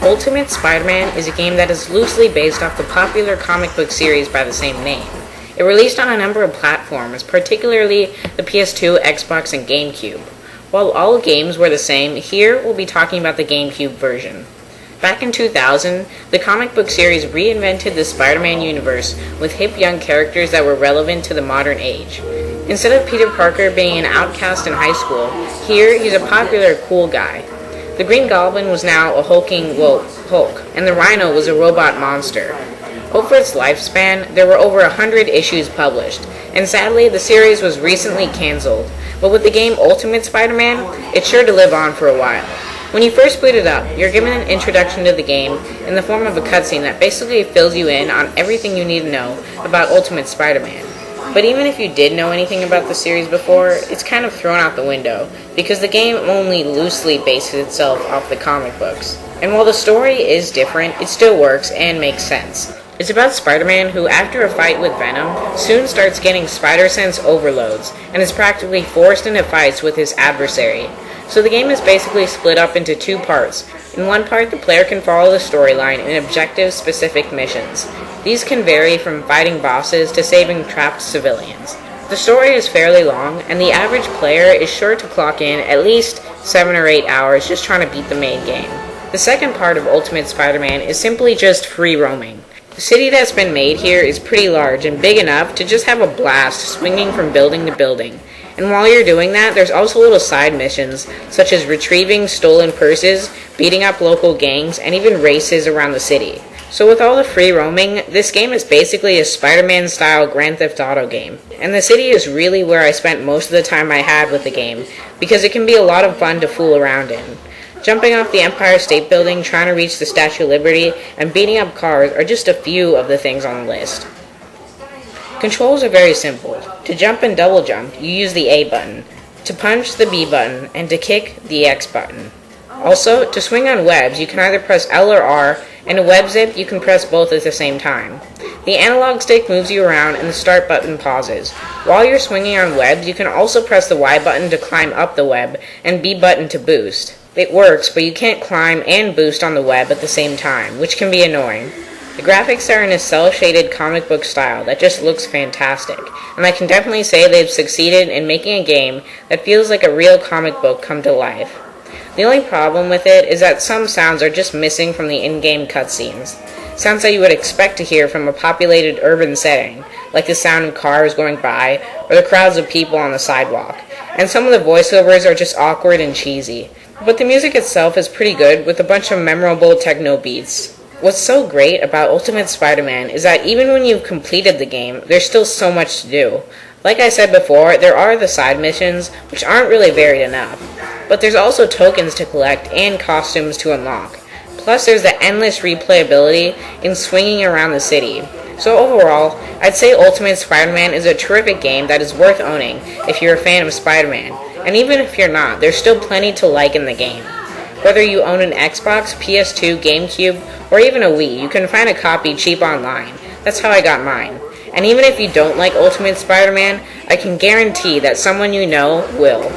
Ultimate Spider-Man is a game that is loosely based off the popular comic book series by the same name. It released on a number of platforms, particularly the PS2, Xbox, and GameCube. While all games were the same, here we'll be talking about the GameCube version. Back in 2000, the comic book series reinvented the Spider-Man universe with hip young characters that were relevant to the modern age. Instead of Peter Parker being an outcast in high school, here he's a popular cool guy. The Green Goblin was now a hulking Hulk, and the Rhino was a robot monster. Over its lifespan, there were over 100 issues published, and sadly, the series was recently cancelled. But with the game Ultimate Spider-Man, it's sure to live on for a while. When you first boot it up, you're given an introduction to the game in the form of a cutscene that basically fills you in on everything you need to know about Ultimate Spider-Man. But even if you did know anything about the series before, it's kind of thrown out the window, because the game only loosely bases itself off the comic books. And while the story is different, it still works and makes sense. It's about Spider-Man who, after a fight with Venom, soon starts getting spider sense overloads, and is practically forced into fights with his adversary. So the game is basically split up into two parts. In one part, the player can follow the storyline in objective-specific missions. These can vary from fighting bosses to saving trapped civilians. The story is fairly long, and the average player is sure to clock in at least 7 or 8 hours just trying to beat the main game. The second part of Ultimate Spider-Man is simply just free roaming. The city that's been made here is pretty large and big enough to just have a blast swinging from building to building. And while you're doing that, there's also little side missions, such as retrieving stolen purses, beating up local gangs, and even races around the city. So with all the free roaming, this game is basically a Spider-Man style Grand Theft Auto game. And the city is really where I spent most of the time I had with the game, because it can be a lot of fun to fool around in. Jumping off the Empire State Building, trying to reach the Statue of Liberty, and beating up cars are just a few of the things on the list. Controls are very simple. To jump and double jump, you use the A button. To punch, the B button, and to kick, the X button. Also, to swing on webs, you can either press L or R, and to web zip, you can press both at the same time. The analog stick moves you around, and the start button pauses. While you're swinging on webs, you can also press the Y button to climb up the web, and B button to boost. It works, but you can't climb and boost on the web at the same time, which can be annoying. The graphics are in a cel-shaded comic book style that just looks fantastic, and I can definitely say they've succeeded in making a game that feels like a real comic book come to life. The only problem with it is that some sounds are just missing from the in-game cutscenes. Sounds that you would expect to hear from a populated urban setting, like the sound of cars going by, or the crowds of people on the sidewalk. And some of the voiceovers are just awkward and cheesy. But the music itself is pretty good, with a bunch of memorable techno beats. What's so great about Ultimate Spider-Man is that even when you've completed the game, there's still so much to do. Like I said before, there are the side missions, which aren't really varied enough. But there's also tokens to collect and costumes to unlock. Plus there's the endless replayability in swinging around the city. So overall, I'd say Ultimate Spider-Man is a terrific game that is worth owning if you're a fan of Spider-Man. And even if you're not, there's still plenty to like in the game. Whether you own an Xbox, PS2, GameCube, or even a Wii, you can find a copy cheap online. That's how I got mine. And even if you don't like Ultimate Spider-Man, I can guarantee that someone you know will.